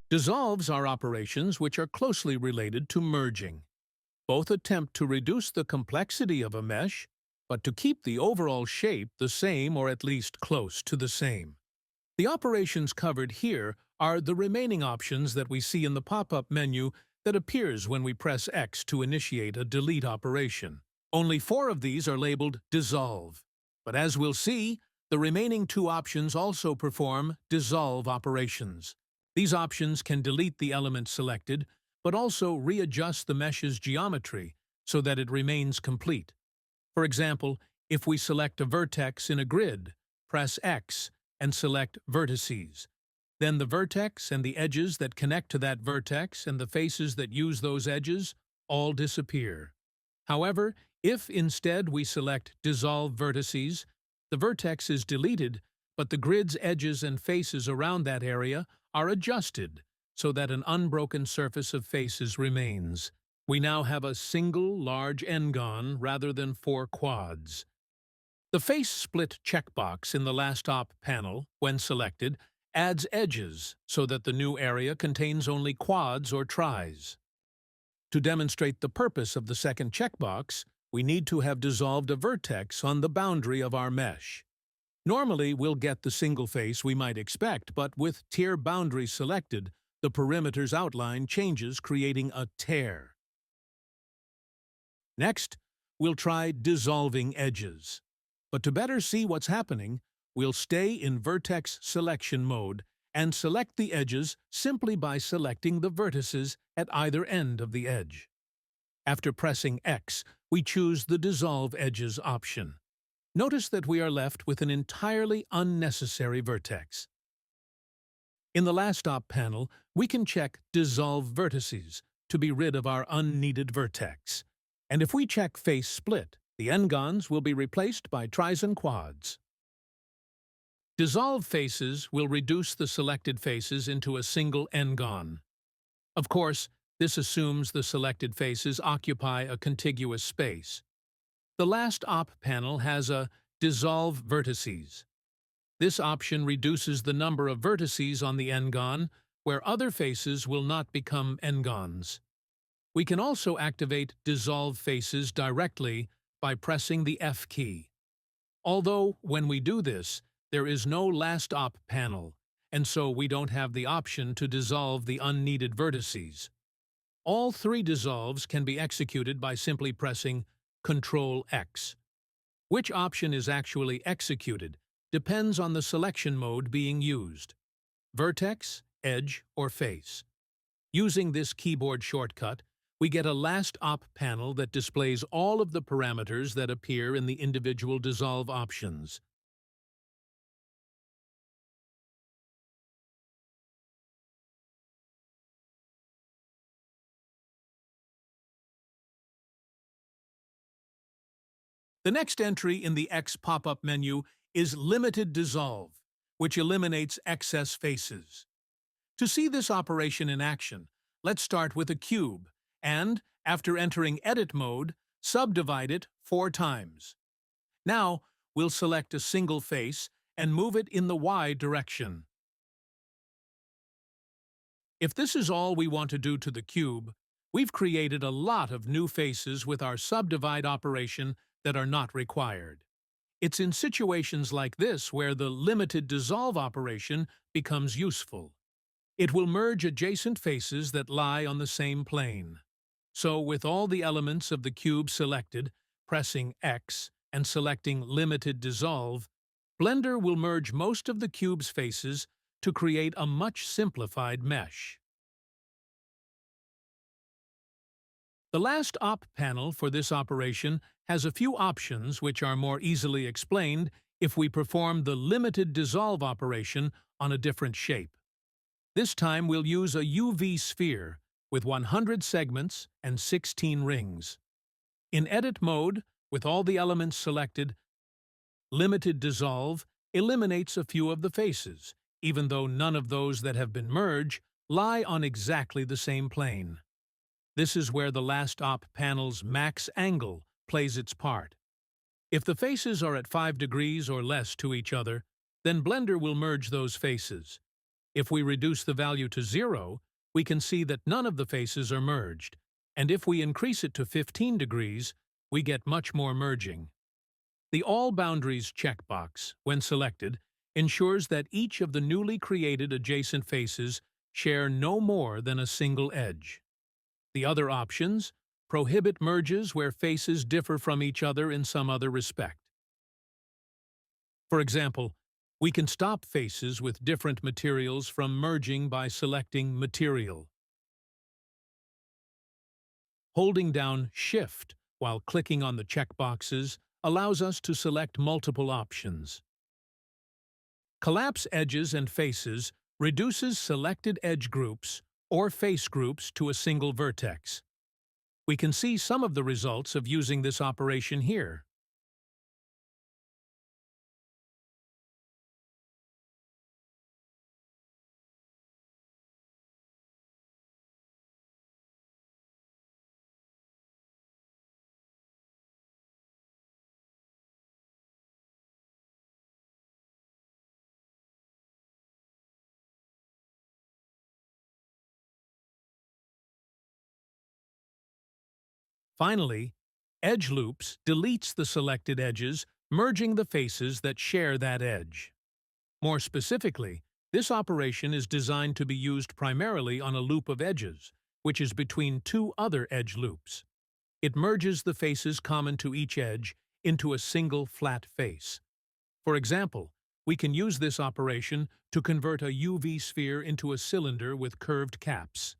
Dissolves are operations which are closely related to merging. Both attempt to reduce the complexity of a mesh, but to keep the overall shape the same or at least close to the same. The operations covered here are the remaining options that we see in the pop-up menu that appears when we press X to initiate a delete operation. Only 4 of these are labeled Dissolve, but as we'll see, the remaining 2 options also perform dissolve operations. These options can delete the element selected, but also readjust the mesh's geometry so that it remains complete. For example, if we select a vertex in a grid, press X and select Vertices. Then the vertex and the edges that connect to that vertex and the faces that use those edges all disappear. However, if instead we select Dissolve Vertices, the vertex is deleted, but the grid's edges and faces around that area are adjusted so that an unbroken surface of faces remains. We now have a single large n-gon rather than 4 quads. The Face Split checkbox in the last op panel, when selected, adds edges so that the new area contains only quads or tris. To demonstrate the purpose of the second checkbox, we need to have dissolved a vertex on the boundary of our mesh. Normally, we'll get the single face we might expect, but with tier boundary selected, the perimeter's outline changes, creating a tear. Next, we'll try dissolving edges. But to better see what's happening, we'll stay in vertex selection mode and select the edges simply by selecting the vertices at either end of the edge. After pressing X, we choose the Dissolve Edges option. Notice that we are left with an entirely unnecessary vertex. In the last op panel, we can check Dissolve Vertices to be rid of our unneeded vertex. And if we check Face Split, the n-gons will be replaced by tris and quads. Dissolve faces will reduce the selected faces into a single n-gon. Of course, this assumes the selected faces occupy a contiguous space. The last op panel has a Dissolve Vertices. This option reduces the number of vertices on the n-gon, where other faces will not become n-gons. We can also activate Dissolve Faces directly by pressing the F key. Although, when we do this, there is no last op panel, and so we don't have the option to dissolve the unneeded vertices. All 3 dissolves can be executed by simply pressing Ctrl X. Which option is actually executed depends on the selection mode being used: vertex, edge, or face. Using this keyboard shortcut, we get a last op panel that displays all of the parameters that appear in the individual dissolve options. The next entry in the X pop-up menu is Limited Dissolve, which eliminates excess faces. To see this operation in action, let's start with a cube and, after entering Edit mode, subdivide it 4 times. Now, we'll select a single face and move it in the Y direction. If this is all we want to do to the cube, we've created a lot of new faces with our subdivide operation that are not required. It's in situations like this where the limited dissolve operation becomes useful. It will merge adjacent faces that lie on the same plane. So, with all the elements of the cube selected, pressing X and selecting Limited Dissolve, Blender will merge most of the cube's faces to create a much simplified mesh. The last op panel for this operation has a few options which are more easily explained if we perform the Limited Dissolve operation on a different shape. This time we'll use a UV sphere with 100 segments and 16 rings. In Edit mode, with all the elements selected, Limited Dissolve eliminates a few of the faces, even though none of those that have been merged lie on exactly the same plane. This is where the last op panel's max angle plays its part. If the faces are at 5 degrees or less to each other, then Blender will merge those faces. If we reduce the value to 0, we can see that none of the faces are merged, and if we increase it to 15 degrees, we get much more merging. The All Boundaries checkbox, when selected, ensures that each of the newly created adjacent faces share no more than a single edge. The other options prohibit merges where faces differ from each other in some other respect. For example, we can stop faces with different materials from merging by selecting Material. Holding down Shift while clicking on the checkboxes allows us to select multiple options. Collapse Edges and Faces reduces selected edge groups or face groups to a single vertex. We can see some of the results of using this operation here. Finally, Edge Loops deletes the selected edges, merging the faces that share that edge. More specifically, this operation is designed to be used primarily on a loop of edges, which is between two other edge loops. It merges the faces common to each edge into a single flat face. For example, we can use this operation to convert a UV sphere into a cylinder with curved caps.